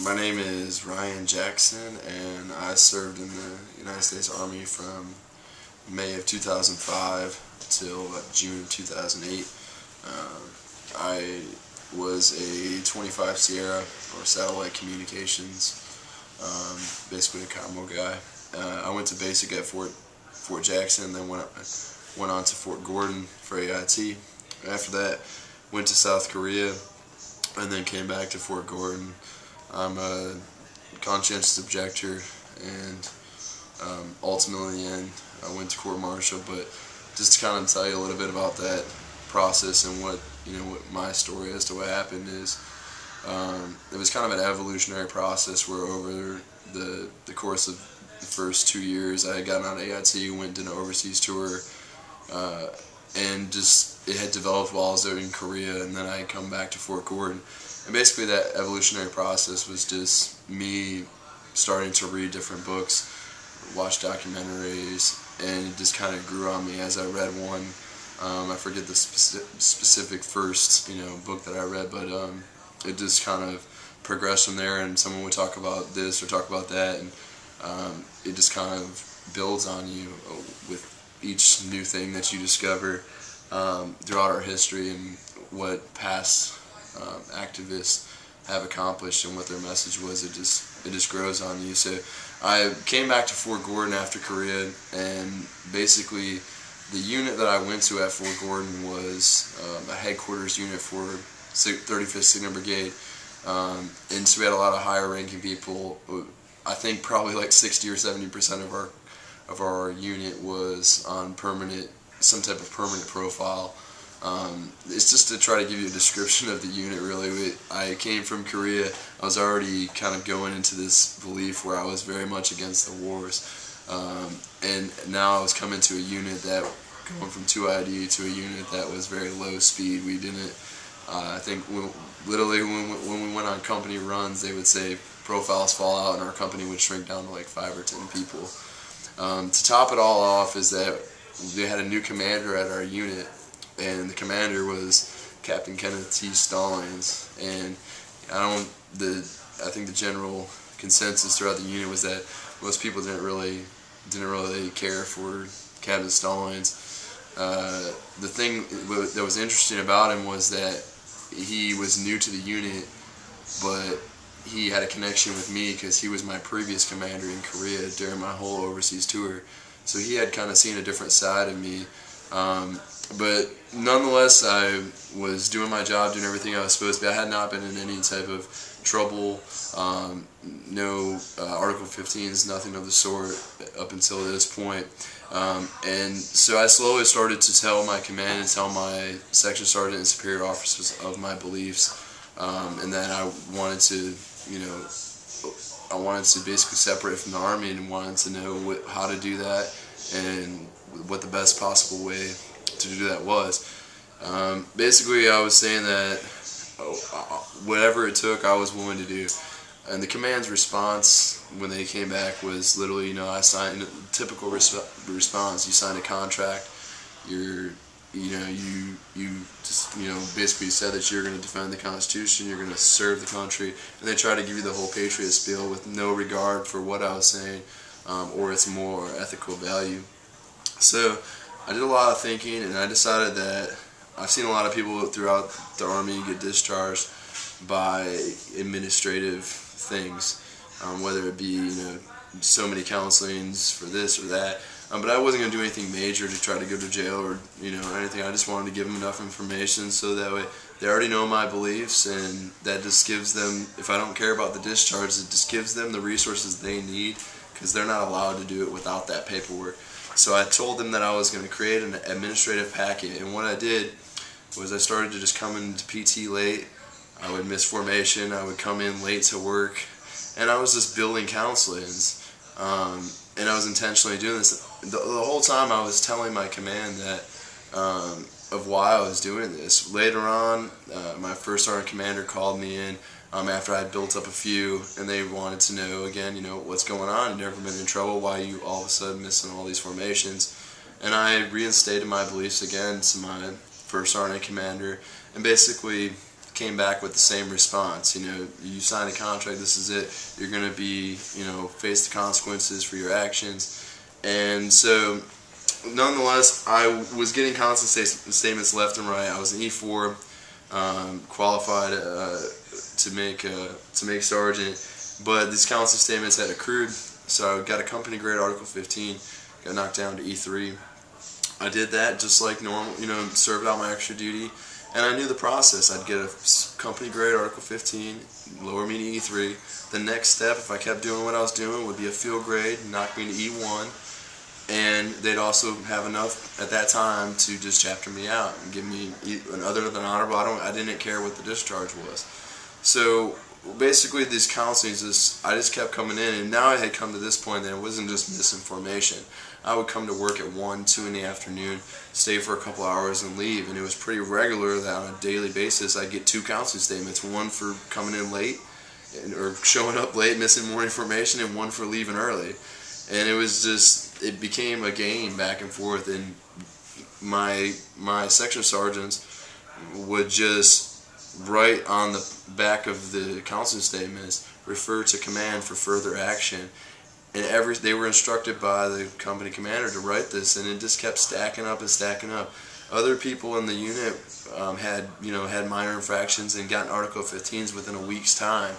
My name is Ryan Jackson, and I served in the United States Army from May of 2005 till June of 2008. I was a 25 Sierra, or satellite communications, basically a combo guy. I went to basic at Fort Jackson, then went on to Fort Gordon for AIT. After that, went to South Korea, and then came back to Fort Gordon. I'm a conscientious objector, and ultimately in the end, I went to court-martial. But just to kind of tell you a little bit about that process and what my story as to what happened is, it was kind of an evolutionary process where over the course of the first 2 years, I had gotten out of AIT, went on an overseas tour, and just it had developed while I was there in Korea, and then I had come back to Fort Gordon. And basically that evolutionary process was just me starting to read different books, watch documentaries, and it just kind of grew on me as I read one. I forget the specific first book that I read, but it just kind of progressed from there, and someone would talk about this or talk about that, and it just kind of builds on you with each new thing that you discover throughout our history and what past activists have accomplished and what their message was. It just grows on you. So I came back to Fort Gordon after Korea, and basically the unit that I went to at Fort Gordon was a headquarters unit for 35th Signal Brigade, and so we had a lot of higher ranking people. I think probably like 60 or 70% of our unit was on some type of permanent profile. It's just to try to give you a description of the unit, really. I came from Korea. I was already kind of going into this belief where I was very much against the wars. And now I was coming to a unit that, going from 2ID to a unit that was very low speed. We didn't, I think literally when we went on company runs, they would say profiles fall out and our company would shrink down to like 5 or 10 people. To top it all off is that they had a new commander at our unit, and the commander was Captain Kenneth T. Stallings. And I think the general consensus throughout the unit was that most people didn't really care for Captain Stallings. The thing that was interesting about him was that he was new to the unit, but he had a connection with me because he was my previous commander in Korea during my whole overseas tour. So he had kind of seen a different side of me. But nonetheless, I was doing my job, doing everything I was supposed to be. I had not been in any type of trouble, no Article 15s, nothing of the sort up until this point. And so I slowly started to tell my command and tell my section sergeant and superior officers of my beliefs, and that I wanted to, basically separate from the Army, and wanted to know how to do that and what the best possible way to do that was. Basically, I was saying that whatever it took, I was willing to do. And the command's response when they came back was literally, I signed a typical response. You signed a contract. You just basically said that you're going to defend the Constitution. You're going to serve the country, and they try to give you the whole patriot spiel with no regard for what I was saying or its moral or ethical value. So I did a lot of thinking, and I decided that I've seen a lot of people throughout the Army get discharged by administrative things, whether it be so many counselings for this or that. But I wasn't going to do anything major to try to go to jail or anything. I just wanted to give them enough information so that way they already know my beliefs, and that just gives them, if I don't care about the discharge, it just gives them the resources they need, because they're not allowed to do it without that paperwork. So I told them that I was going to create an administrative packet, and what I did was I started to just come into PT late. I would miss formation, I would come in late to work, and I was just building counselings, and I was intentionally doing this. The whole time I was telling my command that of why I was doing this. Later on, my first sergeant commander called me in after I had built up a few, and they wanted to know again, what's going on? You've never been in trouble. Why are you all of a sudden missing all these formations? And I reinstated my beliefs again to my first sergeant commander, and basically came back with the same response. You know, you signed a contract, this is it, you're going to be, you know, face the consequences for your actions. And so, nonetheless, I was getting constant statements left and right. I was an E4, qualified to make sergeant, but these constant statements had accrued, so I got a company grade Article 15, got knocked down to E3. I did that just like normal, you know, served out my extra duty, and I knew the process. I'd get a company grade Article 15, lower me to E3. The next step, if I kept doing what I was doing, would be a field grade, knock me to E1, and they'd also have enough at that time to just chapter me out and give me an other than honorable. I didn't care what the discharge was. So basically, these counselings, I just kept coming in, and now I had come to this point that it wasn't just misinformation. I would come to work at 1, 2 in the afternoon, stay for a couple hours, and leave. And it was pretty regular that on a daily basis I'd get 2 counseling statements, one for coming in late or showing up late, missing more information, and one for leaving early. And it was just, it became a game back and forth, and my section sergeants would just write on the back of the counseling statements, refer to command for further action. And they were instructed by the company commander to write this, and it just kept stacking up and stacking up. Other people in the unit had minor infractions and gotten Article 15s within a week's time.